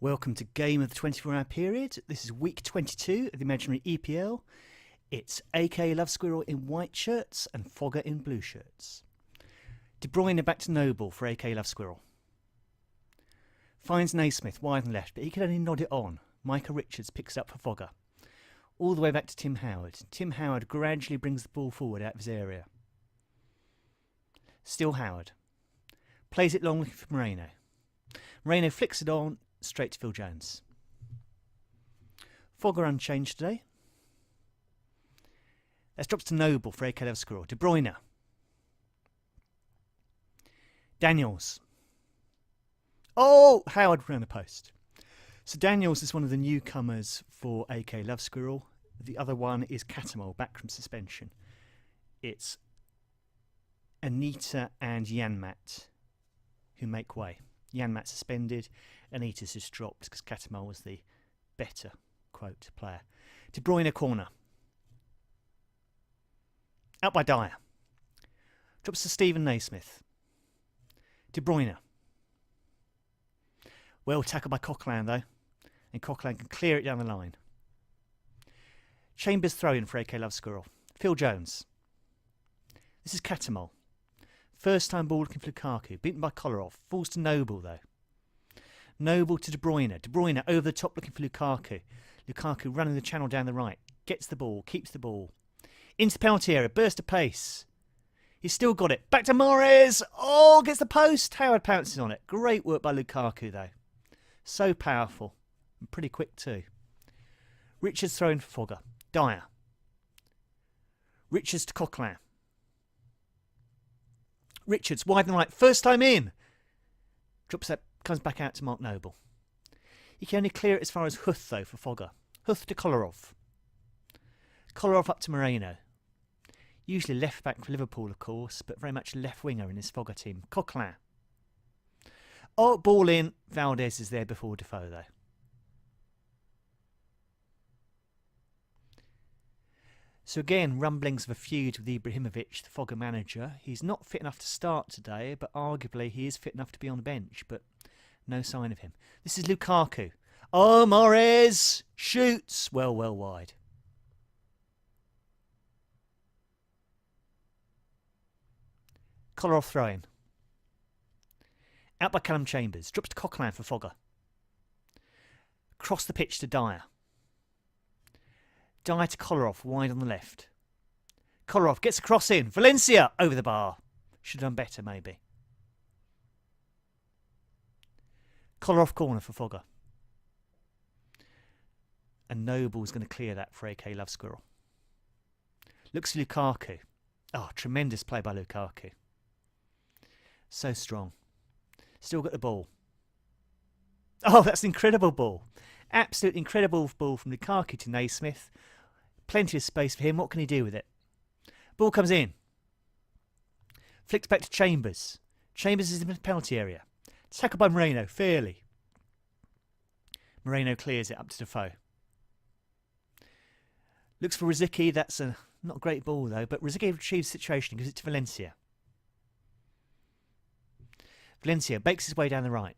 Welcome to Game of the 24-Hour Period. This is week 22 of the Imaginary EPL. It's AK LoveSquirrel in white shirts and Fogger in blue shirts. De Bruyne back to Noble for AK LoveSquirrel. Finds Naismith wide and left, but he can only nod it on. Micah Richards picks it up for Fogger. All the way back to Tim Howard. Tim Howard gradually brings the ball forward out of his area. Still Howard. Plays it long looking for Moreno. Moreno flicks it on straight to Phil Jones. Fogger unchanged today. Let's drop to Noble for AK LoveSquirrel. De Bruyne. Daniels. Oh, Howard around the post. So Daniels is one of the newcomers for AK LoveSquirrel. The other one is Catamol, back from suspension. It's Anita and Janmat who make way. Janmat suspended, Anita's just dropped because Catamol was the better, quote, player. De Bruyne corner. Out by Dyer. Drops to Stephen Naismith. De Bruyne. Well tackled by Coquelin though, and Coquelin can clear it down the line. Chambers throw in for AK LoveSquirrel. Phil Jones. This is Catamol. First time ball looking for Lukaku. Beaten by Kolarov. Falls to Noble though. Noble to De Bruyne. De Bruyne over the top looking for Lukaku. Lukaku running the channel down the right. Gets the ball. Keeps the ball. Into the penalty area. Burst of pace. He's still got it. Back to Morris. Oh, gets the post. Howard pounces on it. Great work by Lukaku though. So powerful. And pretty quick too. Richards thrown for Fogger. Dyer. Richards to Coquelin. Richards wide and right. First time in. Drops that. Comes back out to Mark Noble. He can only clear it as far as Huth though for Fogger. Huth to Kolarov. Kolarov up to Moreno. Usually left back for Liverpool of course, but very much left winger in his Fogger team. Coquelin. Oh, ball in. Valdez is there before Defoe though. So again, rumblings of a feud with Ibrahimovic, the Fogger manager. He's not fit enough to start today, but arguably he is fit enough to be on the bench, but no sign of him. This is Lukaku. Oh, Morez shoots. Well wide. Kolarov throwing. Out by Callum Chambers. Drops to Coquelin for Fogger. Across the pitch to Dyer. Dyer to Kolarov, wide on the left. Kolarov gets a cross in. Valencia over the bar. Should have done better, maybe. Kolarov corner for Fogger. And Noble's going to clear that for AK LoveSquirrel. Looks at Lukaku. Oh, tremendous play by Lukaku. So strong. Still got the ball. Oh, that's an incredible ball. Absolutely incredible ball from Lukaku to Naismith. Plenty of space for him. What can he do with it? Ball comes in. Flicked back to Chambers. Chambers is in the penalty area. Tackled by Moreno, fairly. Moreno clears it up to Defoe. Looks for Rosicky. That's not a great ball though, but Rosicky retrieves the situation and gives it to Valencia. Valencia bakes his way down the right.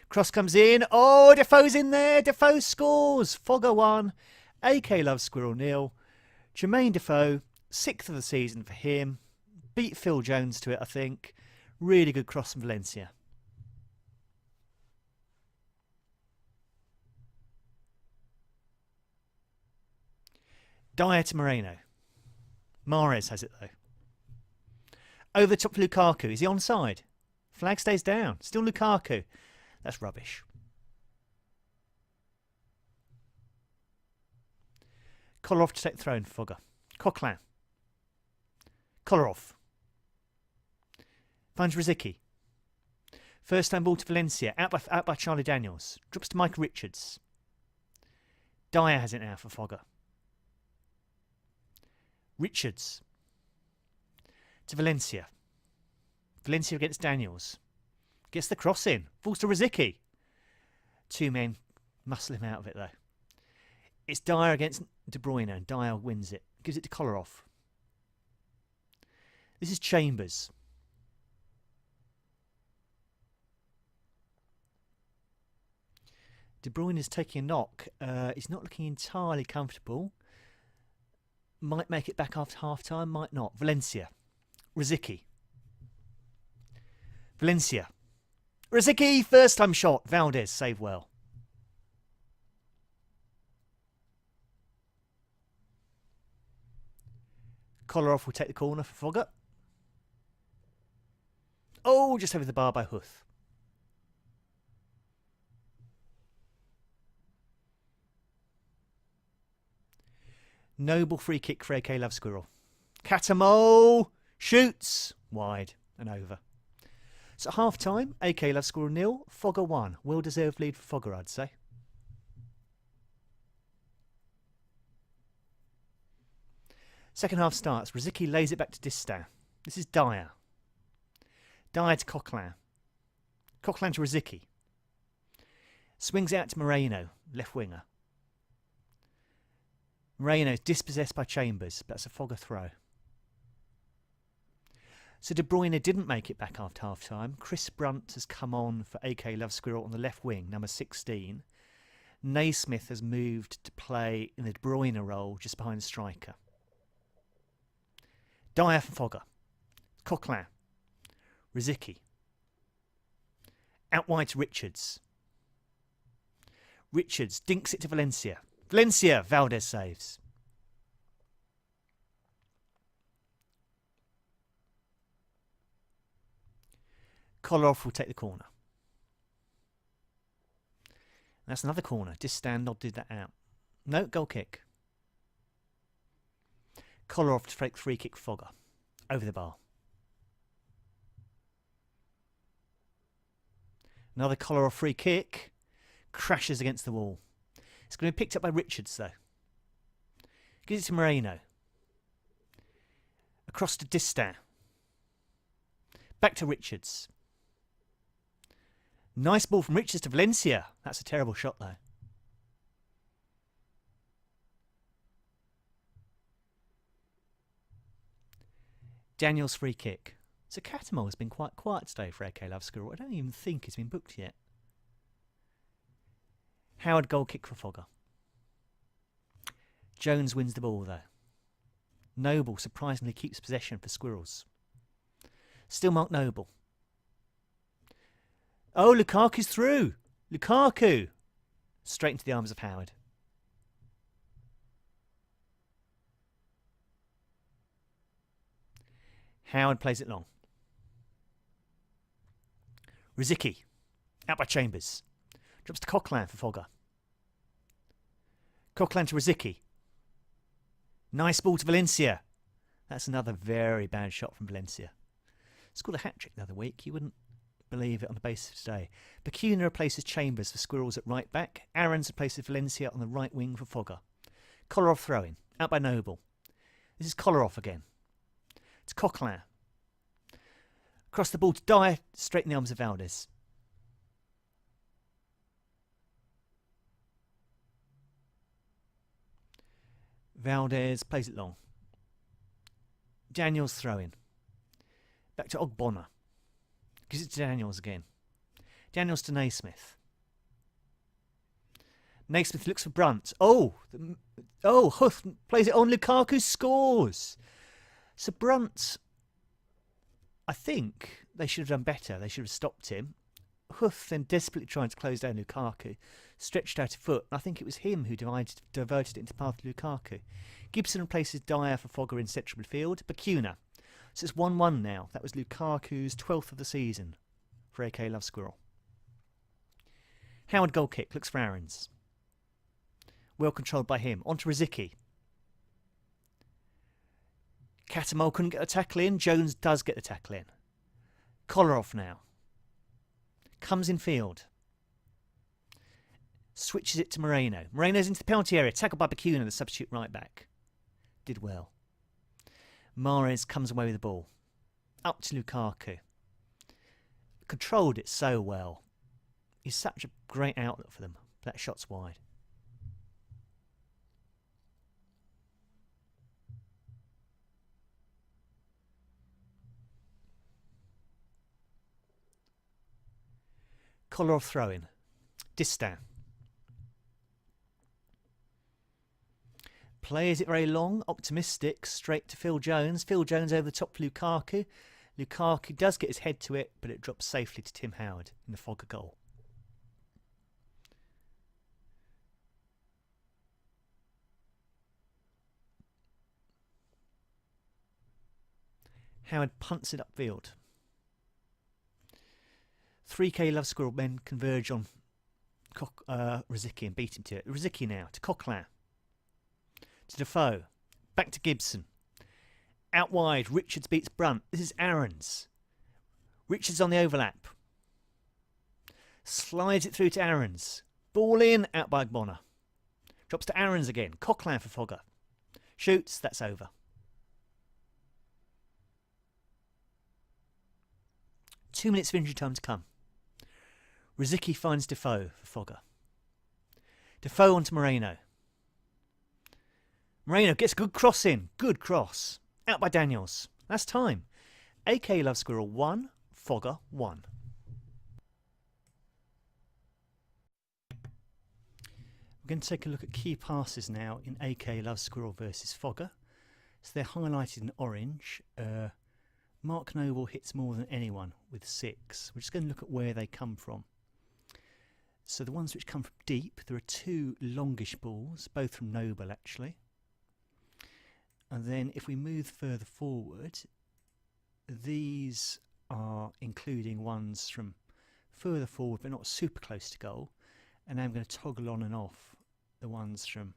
Cross comes in. Oh, Defoe's in there. Defoe scores. Fogger 1. AK LoveSquirrel 0. Jermaine Defoe, 6th of the season for him. Beat Phil Jones to it, I think. Really good cross from Valencia. Dyer to Moreno. Mahrez has it though. Over the top for Lukaku. Is he onside? Flag stays down. Still Lukaku. That's rubbish. Kolarov to take the throw in for Fogger. Coquelin. Kolarov. Finds Rosicky. First time ball to Valencia. Out by Charlie Daniels. Drops to Micah Richards. Dyer has it now for Fogger. Richards. To Valencia. Valencia against Daniels. Gets the cross in. Falls to Rosicky. Two men muscle him out of it though. It's Dyer against De Bruyne and Dyer wins it. Gives it to Kolarov. This is Chambers. De Bruyne is taking a knock. He's not looking entirely comfortable. Might make it back after half-time, might not. Valencia. Rosicky. Valencia. Rosicky, first-time shot. Valdez, save well. Kolarov will take the corner for Fogger. Oh, just over the bar by Huth. Noble free kick for AK LoveSquirrel. Catamo shoots wide and over. So at half time, AK LoveSquirrel 0, Fogger 1. Well deserved lead for Fogger, I'd say. Second half starts. Rosicky lays it back to Distin. This is Dyer. Dyer to Coquelin. Coquelin to Rosicky. Swings out to Moreno, left winger. Moreno is dispossessed by Chambers, but that's a Fogger throw. So De Bruyne didn't make it back after half-time. Chris Brunt has come on for AK LoveSquirrel on the left wing, number 16. Naismith has moved to play in the De Bruyne role just behind the striker. Dyer for Fogger. Coquelin. Rosicky. Out wide to Richards. Richards dinks it to Valencia. Valencia, Valdez saves. Kolarov will take the corner. That's another corner. Distin nodded that out. No, goal kick. Kolarov to take free kick Fogger. Over the bar. Another Kolarov free kick. Crashes against the wall. It's going to be picked up by Richards, though. Gives it to Moreno. Across to Distin. Back to Richards. Nice ball from Richards to Valencia. That's a terrible shot, though. Daniel's free kick. So Catamo has been quite quiet today for AK LoveSquirrel. I don't even think it's been booked yet. Howard goal kick for Fogger. Jones wins the ball, though. Noble surprisingly keeps possession for Squirrels. Still Mark Noble. Oh, Lukaku's through. Lukaku. Straight into the arms of Howard. Howard plays it long. Rosicky. Out by Chambers. Drops to Coquelin for Fogger. Coquelin to Rosicky. Nice ball to Valencia. That's another very bad shot from Valencia. Scored a hat-trick the other week. You wouldn't believe it on the basis of today. Bacuna replaces Chambers for Squirrels at right back. Aarons replaces Valencia on the right wing for Fogger. Kolarov throwing. Out by Noble. This is Kolarov again. It's Coquelin. Across the ball to Dyer. Straight in the arms of Valdez. Valdez plays it long. Daniels throwing. Back to Ogbonna. Gives it to Daniels again. Daniels to Naismith. Naismith looks for Brunt. Huth plays it on. Lukaku scores. So Brunt, I think they should have done better. They should have stopped him. Huth then desperately trying to close down Lukaku. Stretched out a foot. I think it was him who diverted it into the path of Lukaku. Gibson replaces Dyer for Fogger in central midfield. Bacuna. So it's 1-1 now. That was Lukaku's 12th of the season for AK LoveSquirrel. Howard goal kick. Looks for Aarons. Well controlled by him. On to Rosicky. Catamo couldn't get a tackle in. Jones does get the tackle in. Kolarov now. Comes in field. Switches it to Moreno. Moreno's into the penalty area. Tackled by Bacuna, the substitute right back. Did well. Mahrez comes away with the ball. Up to Lukaku. Controlled it so well. He's such a great outlet for them. That shot's wide. Kolarov throwing. Distin. Plays it very long, optimistic, straight to Phil Jones. Phil Jones over the top for Lukaku. Lukaku does get his head to it, but it drops safely to Tim Howard in the Fogger goal. Howard punts it upfield. 3K LoveSquirrel men converge on Rosicky and beat him to it. Rosicky now to Coquelin. To Defoe. Back to Gibson. Out wide, Richards beats Brunt. This is Aarons. Richards on the overlap. Slides it through to Aarons. Ball in, out by Bonner. Drops to Aarons again. Coquelin for Fogger. Shoots, that's over. Two minutes of injury time to come. Rosicky finds Defoe for Fogger. Defoe onto Moreno. Moreno gets a good cross in. Good cross. Out by Daniels. That's time. AK LoveSquirrel 1, Fogger 1. We're going to take a look at key passes now in AK LoveSquirrel versus Fogger. So they're highlighted in orange. Mark Noble hits more than anyone with 6. We're just going to look at where they come from. So the ones which come from deep, there are 2 longish balls, both from Noble actually. And then if we move further forward, these are including ones from further forward but not super close to goal. And now I'm going to toggle on and off the ones from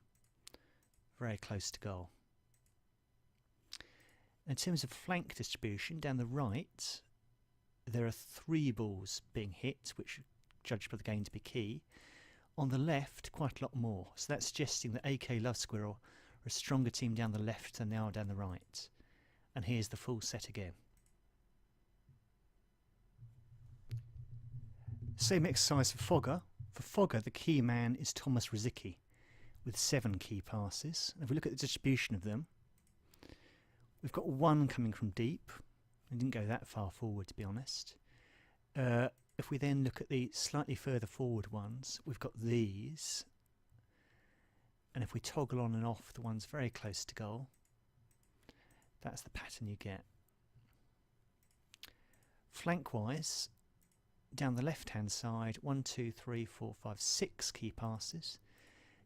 very close to goal. In terms of flank distribution, down the right, there are 3 balls being hit, which are judged by the game to be key. On the left, quite a lot more. So that's suggesting that AK LoveSquirrel are a stronger team down the left than they are down the right. And here's the full set again. Same exercise for Fogger. For Fogger, the key man is Thomas Rosicky with 7 key passes. If we look at the distribution of them, we've got 1 coming from deep. I didn't go that far forward, to be honest. If we then look at the slightly further forward ones, we've got these. And if we toggle on and off the ones very close to goal, that's the pattern you get. Flank-wise, down the left-hand side, 1, 2, 3, 4, 5, 6 key passes.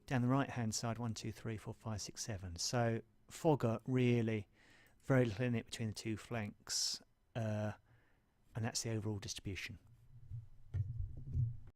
Down the right-hand side, 1, 2, 3, 4, 5, 6, 7. So Fogger really very little in it between the 2 flanks, and that's the overall distribution.